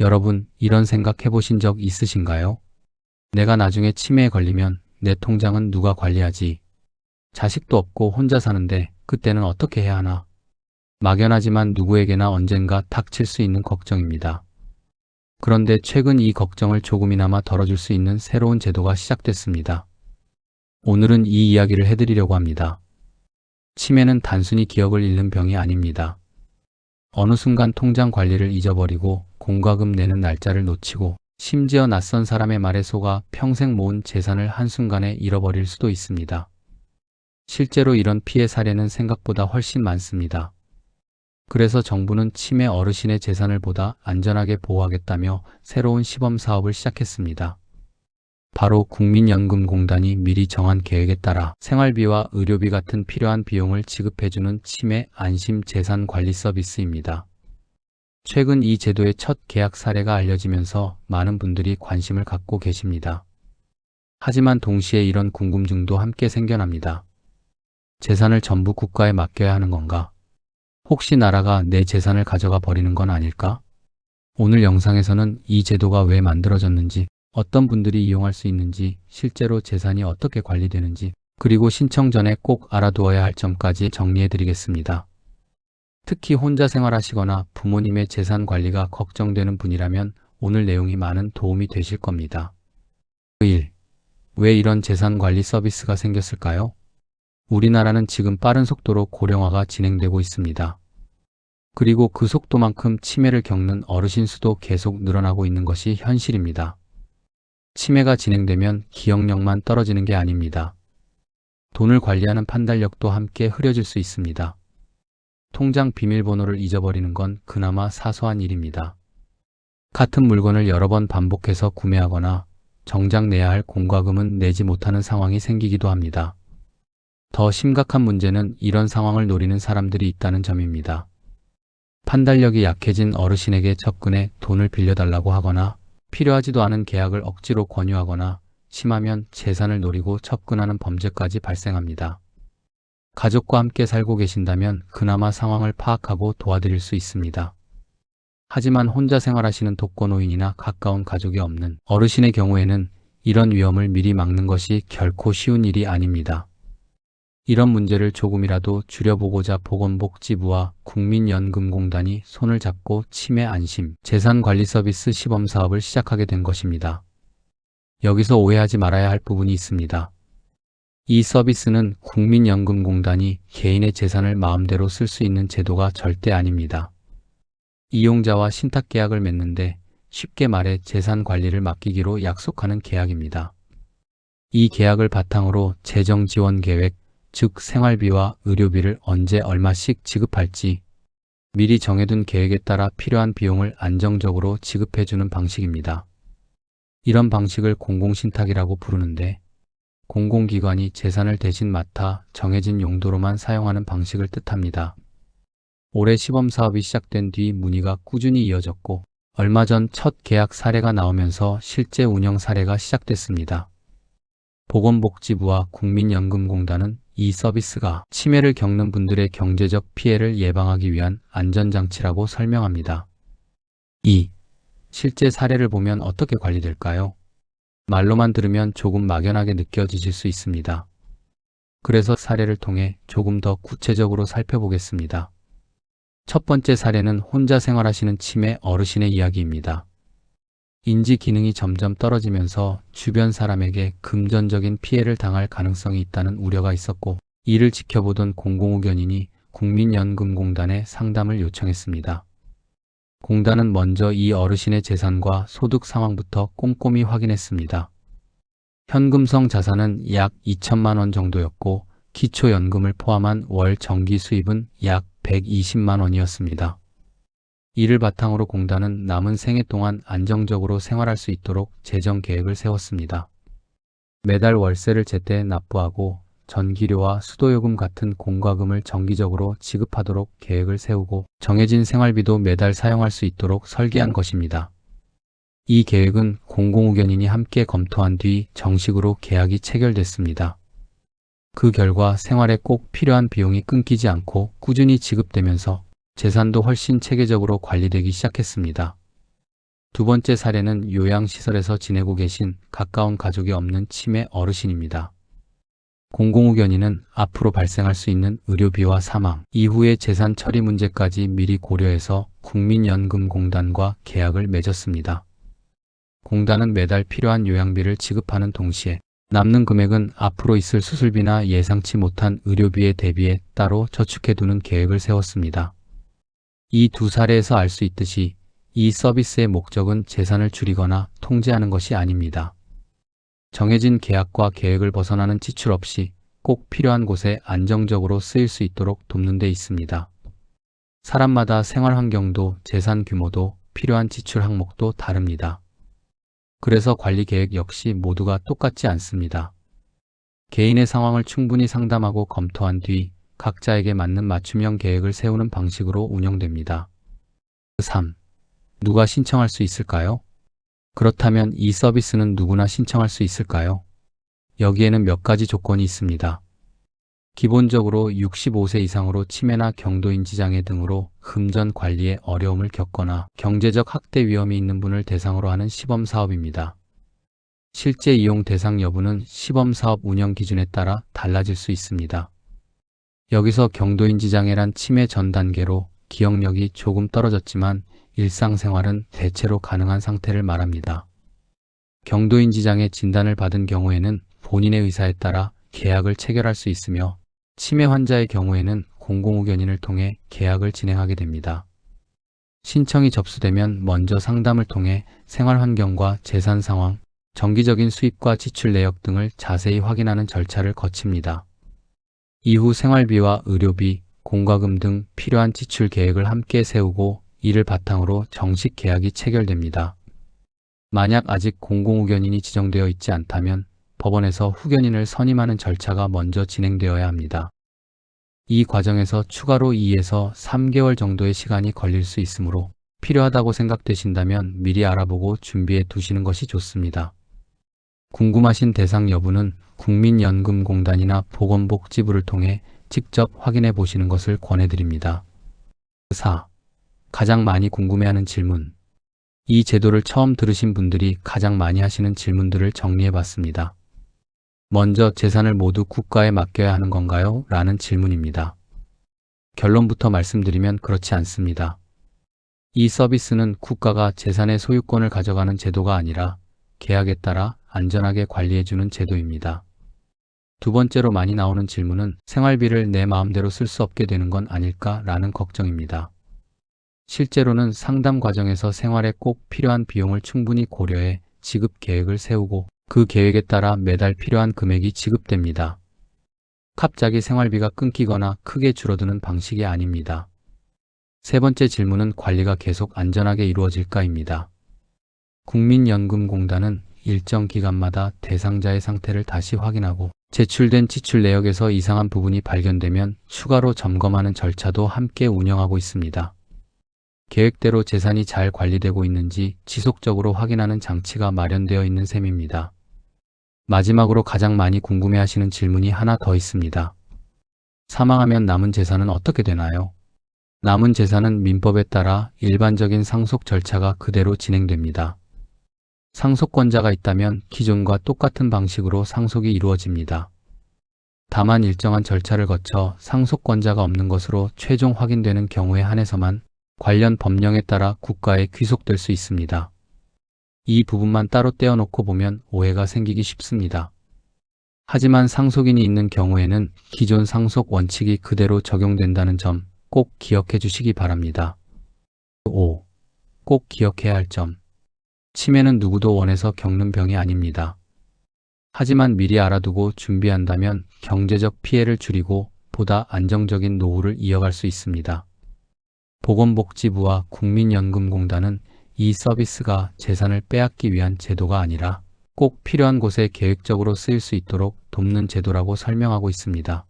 여러분, 이런 생각 해보신 적 있으신가요? 내가 나중에 치매에 걸리면 내 통장은 누가 관리하지? 자식도 없고 혼자 사는데 그때는 어떻게 해야 하나? 막연하지만 누구에게나 언젠가 닥칠 수 있는 걱정입니다. 그런데 최근 이 걱정을 조금이나마 덜어줄 수 있는 새로운 제도가 시작됐습니다. 오늘은 이 이야기를 해드리려고 합니다. 치매는 단순히 기억을 잃는 병이 아닙니다. 어느 순간 통장 관리를 잊어버리고 공과금 내는 날짜를 놓치고 심지어 낯선 사람의 말에 속아 평생 모은 재산을 한순간에 잃어버릴 수도 있습니다. 실제로 이런 피해 사례는 생각보다 훨씬 많습니다. 그래서 정부는 치매 어르신의 재산을 보다 안전하게 보호하겠다며 새로운 시범 사업을 시작했습니다. 바로 국민연금공단이 미리 정한 계획에 따라 생활비와 의료비 같은 필요한 비용을 지급해주는 치매 안심 재산 관리 서비스입니다. 최근 이 제도의 첫 계약 사례가 알려지면서 많은 분들이 관심을 갖고 계십니다. 하지만 동시에 이런 궁금증도 함께 생겨납니다. 재산을 전부 국가에 맡겨야 하는 건가? 혹시 나라가 내 재산을 가져가 버리는 건 아닐까? 오늘 영상에서는 이 제도가 왜 만들어졌는지, 어떤 분들이 이용할 수 있는지, 실제로 재산이 어떻게 관리되는지, 그리고 신청 전에 꼭 알아두어야 할 점까지 정리해 드리겠습니다. 특히 혼자 생활하시거나 부모님의 재산 관리가 걱정되는 분이라면 오늘 내용이 많은 도움이 되실 겁니다. 1. 왜 이런 재산 관리 서비스가 생겼을까요? 우리나라는 지금 빠른 속도로 고령화가 진행되고 있습니다. 그리고 그 속도만큼 치매를 겪는 어르신 수도 계속 늘어나고 있는 것이 현실입니다. 치매가 진행되면 기억력만 떨어지는 게 아닙니다. 돈을 관리하는 판단력도 함께 흐려질 수 있습니다. 통장 비밀번호를 잊어버리는 건 그나마 사소한 일입니다. 같은 물건을 여러 번 반복해서 구매하거나 정작 내야 할 공과금은 내지 못하는 상황이 생기기도 합니다. 더 심각한 문제는 이런 상황을 노리는 사람들이 있다는 점입니다. 판단력이 약해진 어르신에게 접근해 돈을 빌려달라고 하거나 필요하지도 않은 계약을 억지로 권유하거나 심하면 재산을 노리고 접근하는 범죄까지 발생합니다. 가족과 함께 살고 계신다면 그나마 상황을 파악하고 도와드릴 수 있습니다. 하지만 혼자 생활하시는 독거노인이나 가까운 가족이 없는 어르신의 경우에는 이런 위험을 미리 막는 것이 결코 쉬운 일이 아닙니다. 이런 문제를 조금이라도 줄여보고자 보건복지부와 국민연금공단이 손을 잡고 치매 안심 재산관리 서비스 시범 사업을 시작하게 된 것입니다. 여기서 오해하지 말아야 할 부분이 있습니다. 이 서비스는 국민연금공단이 개인의 재산을 마음대로 쓸 수 있는 제도가 절대 아닙니다. 이용자와 신탁계약을 맺는데 쉽게 말해 재산 관리를 맡기기로 약속하는 계약입니다. 이 계약을 바탕으로 재정지원계획, 즉 생활비와 의료비를 언제 얼마씩 지급할지 미리 정해둔 계획에 따라 필요한 비용을 안정적으로 지급해주는 방식입니다. 이런 방식을 공공신탁이라고 부르는데 공공기관이 재산을 대신 맡아 정해진 용도로만 사용하는 방식을 뜻합니다. 올해 시범사업이 시작된 뒤 문의가 꾸준히 이어졌고 얼마 전 첫 계약 사례가 나오면서 실제 운영 사례가 시작됐습니다. 보건복지부와 국민연금공단은 이 서비스가 치매를 겪는 분들의 경제적 피해를 예방하기 위한 안전장치라고 설명합니다. 2. 실제 사례를 보면 어떻게 관리될까요? 말로만 들으면 조금 막연하게 느껴지실 수 있습니다. 그래서 사례를 통해 조금 더 구체적으로 살펴보겠습니다. 첫 번째 사례는 혼자 생활하시는 치매 어르신의 이야기입니다. 인지 기능이 점점 떨어지면서 주변 사람에게 금전적인 피해를 당할 가능성이 있다는 우려가 있었고 이를 지켜보던 공공의견인이 국민연금공단에 상담을 요청했습니다. 공단은 먼저 이 어르신의 재산과 소득 상황부터 꼼꼼히 확인했습니다. 현금성 자산은 약 2천만 원 정도였고 기초연금을 포함한 월 정기 수입은 약 120만 원이었습니다. 이를 바탕으로 공단은 남은 생애 동안 안정적으로 생활할 수 있도록 재정 계획을 세웠습니다. 매달 월세를 제때 납부하고 전기료와 수도요금 같은 공과금을 정기적으로 지급하도록 계획을 세우고 정해진 생활비도 매달 사용할 수 있도록 설계한 것입니다. 이 계획은 공공의견인이 함께 검토한 뒤 정식으로 계약이 체결됐습니다. 그 결과 생활에 꼭 필요한 비용이 끊기지 않고 꾸준히 지급되면서 재산도 훨씬 체계적으로 관리되기 시작했습니다. 두 번째 사례는 요양시설에서 지내고 계신 가까운 가족이 없는 치매 어르신입니다. 공공후견인은 앞으로 발생할 수 있는 의료비와 사망, 이후의 재산 처리 문제까지 미리 고려해서 국민연금공단과 계약을 맺었습니다. 공단은 매달 필요한 요양비를 지급하는 동시에 남는 금액은 앞으로 있을 수술비나 예상치 못한 의료비에 대비해 따로 저축해두는 계획을 세웠습니다. 이 두 사례에서 알 수 있듯이 이 서비스의 목적은 재산을 줄이거나 통제하는 것이 아닙니다. 정해진 계약과 계획을 벗어나는 지출 없이 꼭 필요한 곳에 안정적으로 쓰일 수 있도록 돕는 데 있습니다. 사람마다 생활 환경도 재산 규모도 필요한 지출 항목도 다릅니다. 그래서 관리 계획 역시 모두가 똑같지 않습니다. 개인의 상황을 충분히 상담하고 검토한 뒤 각자에게 맞는 맞춤형 계획을 세우는 방식으로 운영됩니다. 3. 누가 신청할 수 있을까요? 그렇다면 이 서비스는 누구나 신청할 수 있을까요? 여기에는 몇 가지 조건이 있습니다. 기본적으로 65세 이상으로 치매나 경도인지 장애 등으로 금전 관리에 어려움을 겪거나 경제적 학대 위험이 있는 분을 대상으로 하는 시범사업입니다. 실제 이용 대상 여부는 시범사업 운영 기준에 따라 달라질 수 있습니다. 여기서 경도인지 장애란 치매 전 단계로 기억력이 조금 떨어졌지만 일상생활은 대체로 가능한 상태를 말합니다. 경도인지 장애 진단을 받은 경우에는 본인의 의사에 따라 계약을 체결할 수 있으며 치매 환자의 경우에는 공공후견인을 통해 계약을 진행하게 됩니다. 신청이 접수되면 먼저 상담을 통해 생활 환경과 재산 상황, 정기적인 수입과 지출 내역 등을 자세히 확인하는 절차를 거칩니다. 이후 생활비와 의료비, 공과금 등 필요한 지출 계획을 함께 세우고 이를 바탕으로 정식 계약이 체결됩니다. 만약 아직 공공후견인이 지정되어 있지 않다면 법원에서 후견인을 선임하는 절차가 먼저 진행되어야 합니다. 이 과정에서 추가로 2에서 3개월 정도의 시간이 걸릴 수 있으므로 필요하다고 생각되신다면 미리 알아보고 준비해 두시는 것이 좋습니다. 궁금하신 대상 여부는 국민연금공단이나 보건복지부를 통해 직접 확인해 보시는 것을 권해드립니다. 4. 가장 많이 궁금해하는 질문. 이 제도를 처음 들으신 분들이 가장 많이 하시는 질문들을 정리해 봤습니다. 먼저 재산을 모두 국가에 맡겨야 하는 건가요? 라는 질문입니다. 결론부터 말씀드리면 그렇지 않습니다. 이 서비스는 국가가 재산의 소유권을 가져가는 제도가 아니라 계약에 따라 안전하게 관리해주는 제도입니다. 두 번째로 많이 나오는 질문은 생활비를 내 마음대로 쓸 수 없게 되는 건 아닐까? 라는 걱정입니다. 실제로는 상담 과정에서 생활에 꼭 필요한 비용을 충분히 고려해 지급 계획을 세우고 그 계획에 따라 매달 필요한 금액이 지급됩니다. 갑자기 생활비가 끊기거나 크게 줄어드는 방식이 아닙니다. 세 번째 질문은 관리가 계속 안전하게 이루어질까입니다. 국민연금공단은 일정 기간마다 대상자의 상태를 다시 확인하고 제출된 지출 내역에서 이상한 부분이 발견되면 추가로 점검하는 절차도 함께 운영하고 있습니다. 계획대로 재산이 잘 관리되고 있는지 지속적으로 확인하는 장치가 마련되어 있는 셈입니다. 마지막으로 가장 많이 궁금해하시는 질문이 하나 더 있습니다. 사망하면 남은 재산은 어떻게 되나요? 남은 재산은 민법에 따라 일반적인 상속 절차가 그대로 진행됩니다. 상속권자가 있다면 기존과 똑같은 방식으로 상속이 이루어집니다. 다만 일정한 절차를 거쳐 상속권자가 없는 것으로 최종 확인되는 경우에 한해서만 관련 법령에 따라 국가에 귀속될 수 있습니다. 이 부분만 따로 떼어놓고 보면 오해가 생기기 쉽습니다. 하지만 상속인이 있는 경우에는 기존 상속 원칙이 그대로 적용된다는 점 꼭 기억해 주시기 바랍니다. 5. 꼭 기억해야 할 점. 치매는 누구도 원해서 겪는 병이 아닙니다. 하지만 미리 알아두고 준비한다면 경제적 피해를 줄이고 보다 안정적인 노후를 이어갈 수 있습니다. 보건복지부와 국민연금공단은 이 서비스가 재산을 빼앗기 위한 제도가 아니라 꼭 필요한 곳에 계획적으로 쓰일 수 있도록 돕는 제도라고 설명하고 있습니다.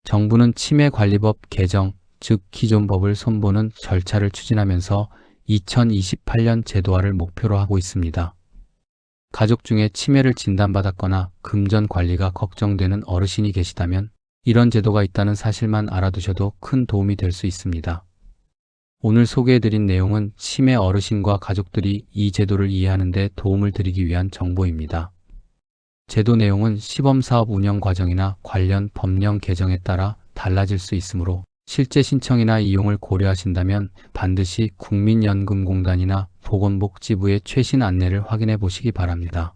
정부는 치매관리법 개정, 즉 기존 법을 손보는 절차를 추진하면서 2028년 제도화를 목표로 하고 있습니다. 가족 중에 치매를 진단받았거나 금전 관리가 걱정되는 어르신이 계시다면 이런 제도가 있다는 사실만 알아두셔도 큰 도움이 될 수 있습니다. 오늘 소개해드린 내용은 치매 어르신과 가족들이 이 제도를 이해하는 데 도움을 드리기 위한 정보입니다. 제도 내용은 시범사업 운영 과정이나 관련 법령 개정에 따라 달라질 수 있으므로 실제 신청이나 이용을 고려하신다면 반드시 국민연금공단이나 보건복지부의 최신 안내를 확인해 보시기 바랍니다.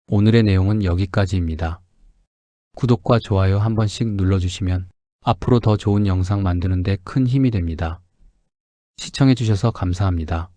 오늘의 내용은 여기까지입니다. 구독과 좋아요 한 번씩 눌러주시면 앞으로 더 좋은 영상 만드는 데 큰 힘이 됩니다. 시청해 주셔서 감사합니다.